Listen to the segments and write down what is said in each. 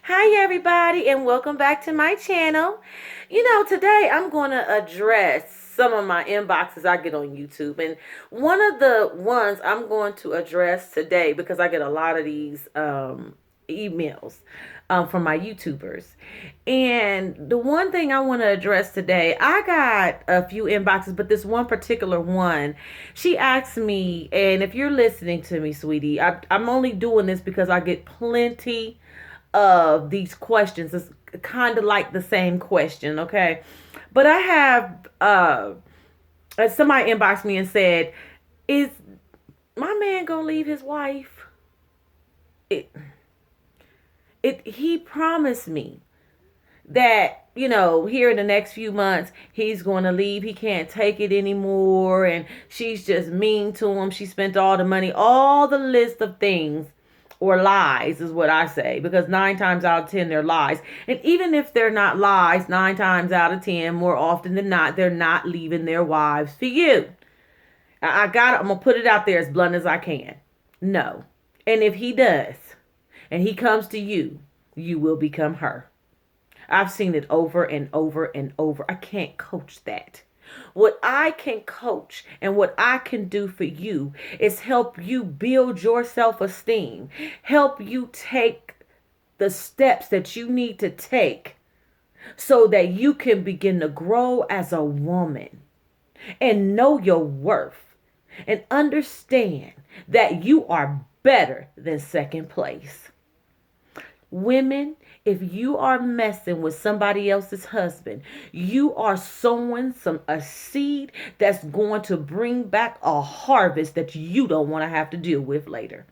Hi, everybody, and welcome back to my channel. Today I'm going to address some of my inboxes I get on YouTube. And one of the ones I'm going to address today, because I get a lot of these emails from my YouTubers. And the one thing I want to address today, I got a few inboxes, but this one particular one, she asked me, and if you're listening to me, sweetie, I'm only doing this because I get plenty of these questions. It's kind of like the same question, okay? But I have somebody inboxed me and said, "Is my man gonna leave his wife?" It he promised me that, here in the next few months, he's going to leave. He can't take it anymore. And she's just mean to him. She spent all the money, all the list of things, or lies is what I say, because 9 times out of 10, they're lies. And even if they're not lies, 9 times out of 10, more often than not, they're not leaving their wives for you. I'm going to put it out there as blunt as I can. No. And if he does, and he comes to you, you will become her. I've seen it over and over and over. I can't coach that. What I can coach and what I can do for you is help you build your self-esteem, help you take the steps that you need to take so that you can begin to grow as a woman and know your worth and understand that you are better than second place. Women, if you are messing with somebody else's husband, you are sowing a seed that's going to bring back a harvest that you don't want to have to deal with later.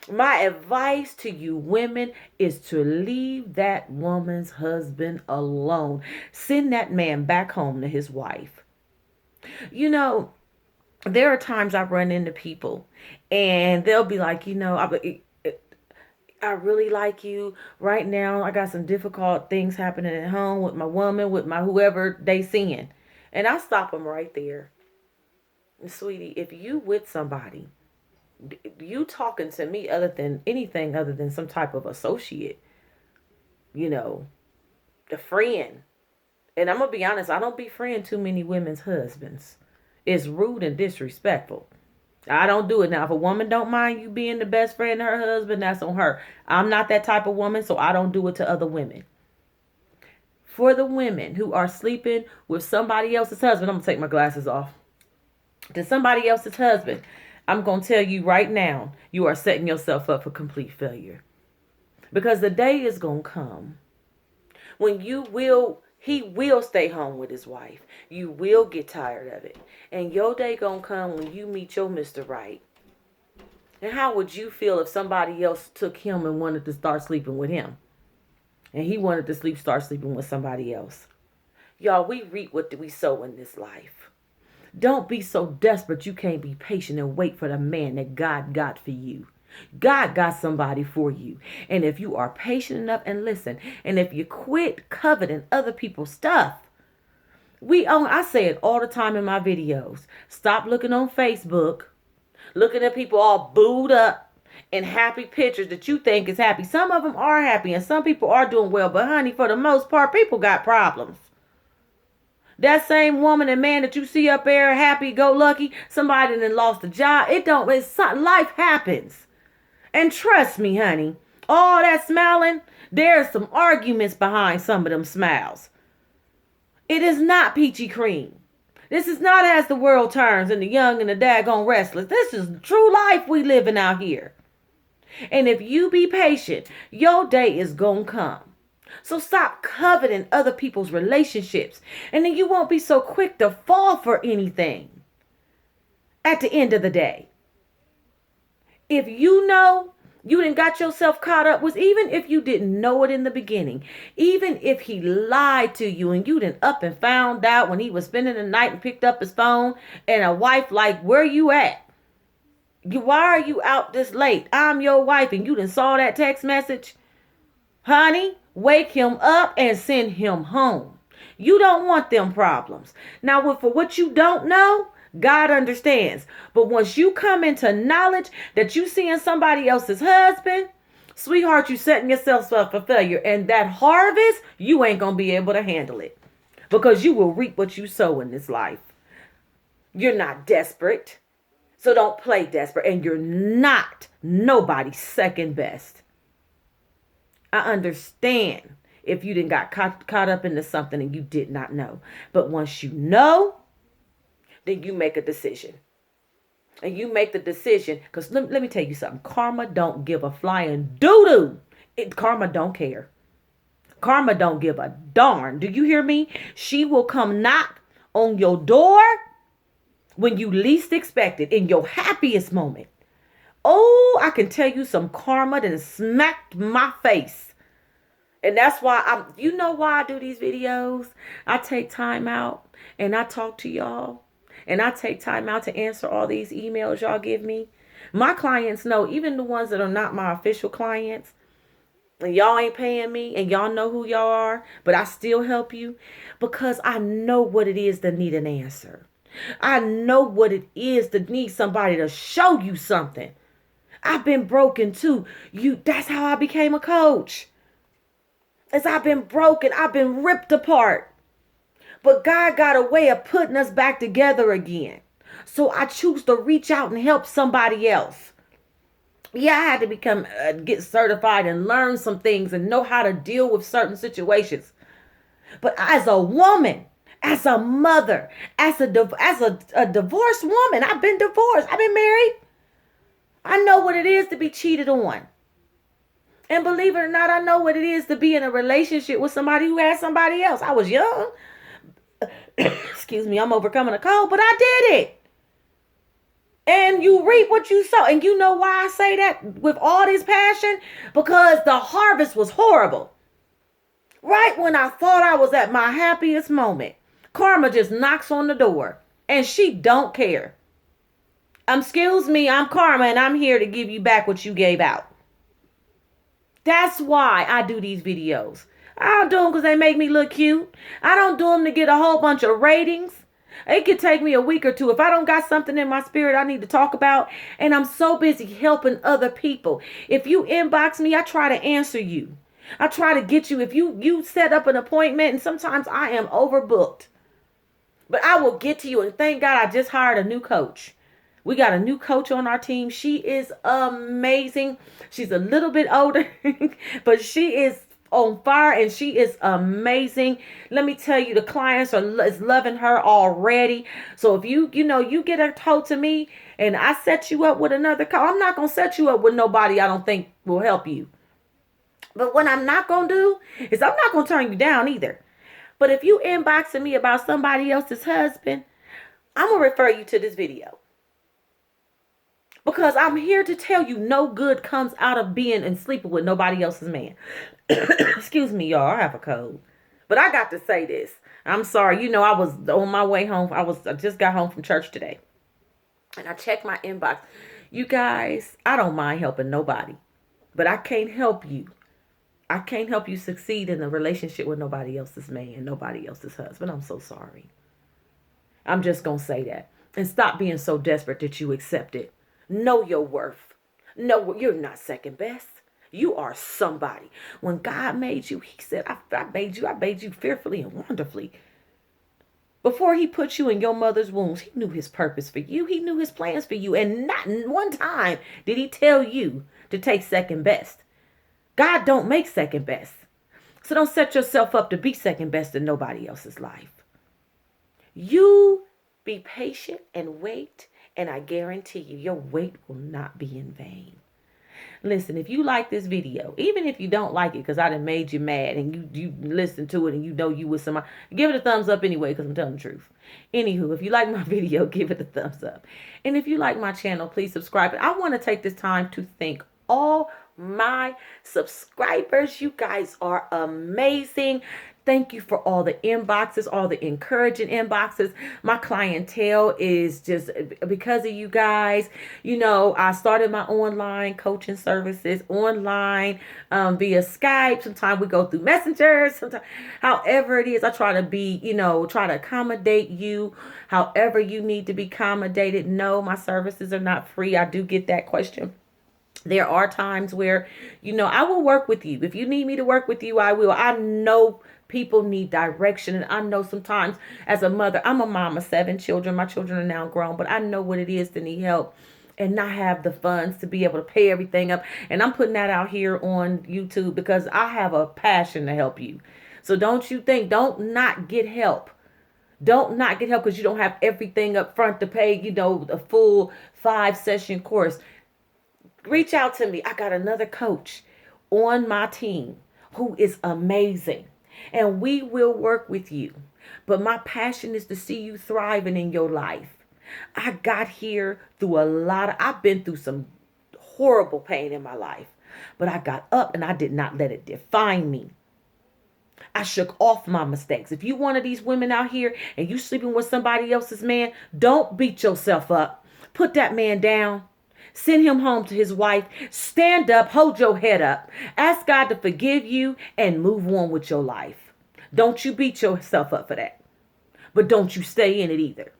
My advice to you women is to leave that woman's husband alone. Send that man back home to his wife. There are times I run into people and they'll be like, I really like you right now. I got some difficult things happening at home with my woman, with my whoever they seeing. And I stop them right there. Sweetie, if you with somebody, you talking to me anything other than some type of associate, the friend. And I'm going to be honest, I don't befriend too many women's husbands. It's rude and disrespectful. I don't do it. Now, if a woman don't mind you being the best friend to her husband, that's on her. I'm not that type of woman, so I don't do it to other women. For the women who are sleeping with somebody else's husband, I'm going to take my glasses off. To somebody else's husband, I'm going to tell you right now, you are setting yourself up for complete failure. Because the day is going to come when he will stay home with his wife. You will get tired of it. And your day gonna come when you meet your Mr. Right. And how would you feel if somebody else took him and wanted to start sleeping with him? And he wanted to start sleeping with somebody else. Y'all, we reap what we sow in this life. Don't be so desperate you can't be patient and wait for the man that God got for you. God got somebody for you. And if you are patient enough and listen, and if you quit coveting other people's stuff, I say it all the time in my videos. Stop looking on Facebook, looking at people all booed up and happy pictures that you think is happy. Some of them are happy and some people are doing well, but honey, for the most part, people got problems. That same woman and man that you see up there happy go lucky, somebody that lost a job, life happens. And trust me, honey, all that smiling, there's some arguments behind some of them smiles. It is not peachy cream. This is not as the world turns and the young and the daggone restless. This is true life we living out here. And if you be patient, your day is gonna come. So stop coveting other people's relationships. And then you won't be so quick to fall for anything at the end of the day. If you know you done got yourself caught up with, even if you didn't know it in the beginning, even if he lied to you and you done up and found out when he was spending the night and picked up his phone and a wife like, where you at? Why are you out this late? I'm your wife and you done saw that text message. Honey, wake him up and send him home. You don't want them problems. Now, for what you don't know, God understands. But once you come into knowledge that you seeing somebody else's husband, Sweetheart, you setting yourself up for failure. And that harvest, you ain't going to be able to handle it. Because you will reap what you sow in this life. You're not desperate. So don't play desperate. And you're not nobody's second best. I understand if you didn't got caught up into something and you did not know. But once you know, then you make a decision. And you make the decision. Because let me tell you something. Karma don't give a flying doo-doo. Karma don't care. Karma don't give a darn. Do you hear me? She will come knock on your door when you least expect it, in your happiest moment. Oh, I can tell you some karma that smacked my face. And that's why you know why I do these videos? I take time out and I talk to y'all. And I take time out to answer all these emails y'all give me. My clients know, even the ones that are not my official clients, and y'all ain't paying me and y'all know who y'all are, but I still help you because I know what it is to need an answer. I know what it is to need somebody to show you something. I've been broken too. That's how I became a coach. As I've been broken, I've been ripped apart. But God got a way of putting us back together again. So I choose to reach out and help somebody else. Yeah, I had to get certified and learn some things and know how to deal with certain situations. But as a woman, as a mother, as a divorced woman, I've been divorced. I've been married. I know what it is to be cheated on. And believe it or not, I know what it is to be in a relationship with somebody who has somebody else. I was young. Excuse me, I'm overcoming a cold, but I did it. And you reap what you sow. And you know why I say that with all this passion? Because the harvest was horrible. Right when I thought I was at my happiest moment, karma just knocks on the door. And she don't care. Excuse me, I'm Karma and I'm here to give you back what you gave out. That's why I do these videos. I don't do them because they make me look cute. I don't do them to get a whole bunch of ratings. It could take me a week or two. If I don't got something in my spirit I need to talk about, and I'm so busy helping other people. If you inbox me, I try to answer you. I try to get you. If you set up an appointment, and sometimes I am overbooked. But I will get to you, and thank God I just hired a new coach. We got a new coach on our team. She is amazing. She's a little bit older, but she is on fire and she is amazing. Let me tell you, the clients is loving her already. So if you get a hold to me and I set you up with another call, I'm not going to set you up with nobody I don't think will help you. But what I'm not going to do is I'm not going to turn you down either. But if you inboxing me about somebody else's husband, I'm going to refer you to this video. Because I'm here to tell you no good comes out of being and sleeping with nobody else's man. Excuse me, y'all. I have a cold. But I got to say this. I'm sorry. I was on my way home. I just got home from church today. And I checked my inbox. You guys, I don't mind helping nobody. But I can't help you. I can't help you succeed in a relationship with nobody else's man, nobody else's husband. I'm so sorry. I'm just going to say that. And stop being so desperate that you accept it. Know your worth. No, you're not second best. You are somebody. When God made you, he said, I made you fearfully and wonderfully. Before he put you in your mother's wombs, he knew his purpose for you. He knew his plans for you. And not one time did he tell you to take second best. God don't make second best. So don't set yourself up to be second best in nobody else's life. You be patient and wait. And I guarantee you, your wait will not be in vain. Listen, if you like this video, even if you don't like it because I done made you mad and you listen to it and you with somebody, give it a thumbs up anyway because I'm telling the truth. Anywho, if you like my video, give it a thumbs up. And if you like my channel, please subscribe. And I want to take this time to thank all my subscribers. You guys are amazing. Thank you for all the inboxes, all the encouraging inboxes. My clientele is just because of you guys. I started my online coaching services online via Skype. Sometimes we go through Messenger. Sometimes, however it is, I try to try to accommodate you. However you need to be accommodated. No, my services are not free. I do get that question There are times where, I will work with you. If you need me to work with you, I will. I know people need direction. And I know sometimes as a mother, I'm a mom of 7 children. My children are now grown, but I know what it is to need help and not have the funds to be able to pay everything up. And I'm putting that out here on YouTube because I have a passion to help you. So don't not get help. Don't not get help because you don't have everything up front to pay, a full 5-session course. Reach out to me. I got another coach on my team who is amazing, and we will work with you. But my passion is to see you thriving in your life. I got here through I've been through some horrible pain in my life, but I got up and I did not let it define me. I shook off my mistakes. If you one of these women out here and you sleeping with somebody else's man, don't beat yourself up. Put that man down. Send him home to his wife. Stand up, hold your head up. Ask God to forgive you and move on with your life. Don't you beat yourself up for that. But don't you stay in it either.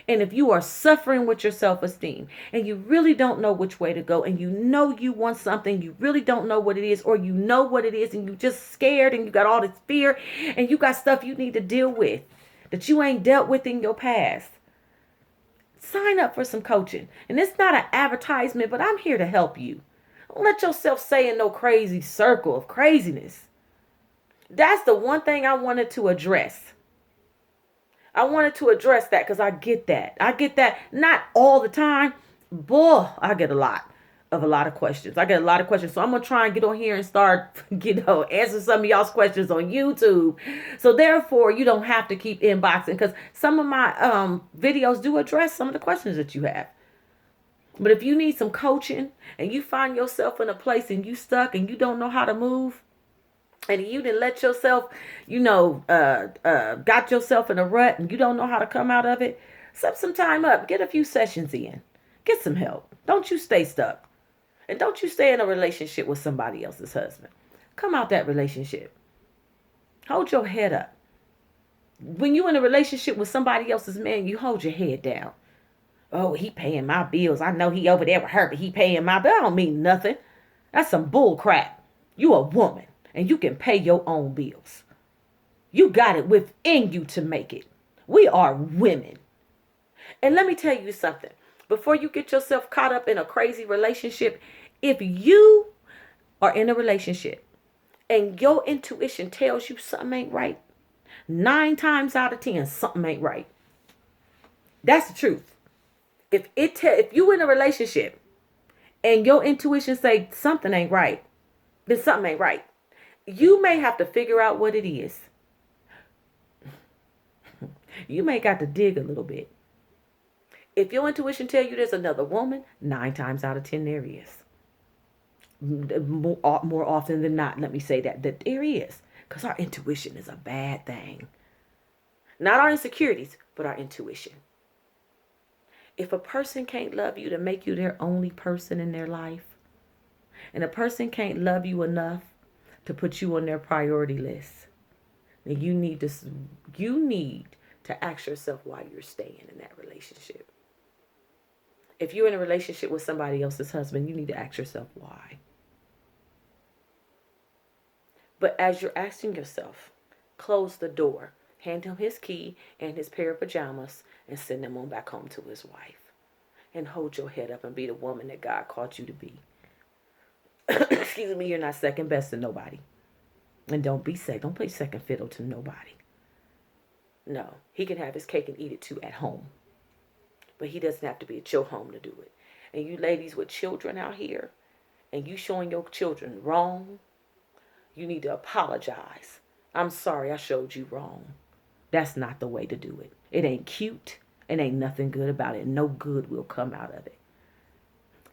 And if you are suffering with your self-esteem and you really don't know which way to go and you know you want something, you really don't know what it is, or you know what it is and you just scared and you got all this fear and you got stuff you need to deal with that you ain't dealt with in your past, sign up for some coaching. And it's not an advertisement, but I'm here to help you. Don't let yourself stay in no crazy circle of craziness. That's the one thing I wanted to address. I wanted to address that because I get that. I get that not all the time. Boy, I get a lot of questions. I get a lot of questions. So I'm going to try and get on here and start, answer some of y'all's questions on YouTube. So therefore, you don't have to keep inboxing because some of my videos do address some of the questions that you have. But if you need some coaching and you find yourself in a place and you stuck and you don't know how to move, and you didn't let yourself, got yourself in a rut and you don't know how to come out of it, set some time up. Get a few sessions in. Get some help. Don't you stay stuck. And don't you stay in a relationship with somebody else's husband. Come out that relationship. Hold your head up. When you're in a relationship with somebody else's man, you hold your head down. Oh, he paying my bills. I know he over there with her, but he paying my bill. I don't mean nothing. That's some bull crap. You a woman. And you can pay your own bills. You got it within you to make it. We are women. And let me tell you something. Before you get yourself caught up in a crazy relationship, if you are in a relationship and your intuition tells you something ain't right, 9 times out of 10, something ain't right. That's the truth. If you in a relationship and your intuition say something ain't right, then something ain't right. You may have to figure out what it is. You may got to dig a little bit. If your intuition tell you there's another woman, 9 times out of 10 there is. More often than not, let me say that there is. Because our intuition is a bad thing. Not our insecurities, but our intuition. If a person can't love you to make you their only person in their life, and a person can't love you enough to put you on their priority list, then you need to ask yourself why you're staying in that relationship. If you're in a relationship with somebody else's husband, you need to ask yourself why. But as you're asking yourself, close the door, hand him his key and his pair of pajamas, and send him on back home to his wife. And hold your head up and be the woman that God called you to be. Excuse me, you're not second best to nobody. And don't play second fiddle to nobody. No, he can have his cake and eat it too at home. But he doesn't have to be at your home to do it. And you ladies with children out here, and you showing your children wrong, you need to apologize. I'm sorry I showed you wrong. That's not the way to do it. It ain't cute. It ain't nothing good about it. No good will come out of it.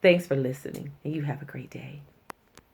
Thanks for listening, and you have a great day.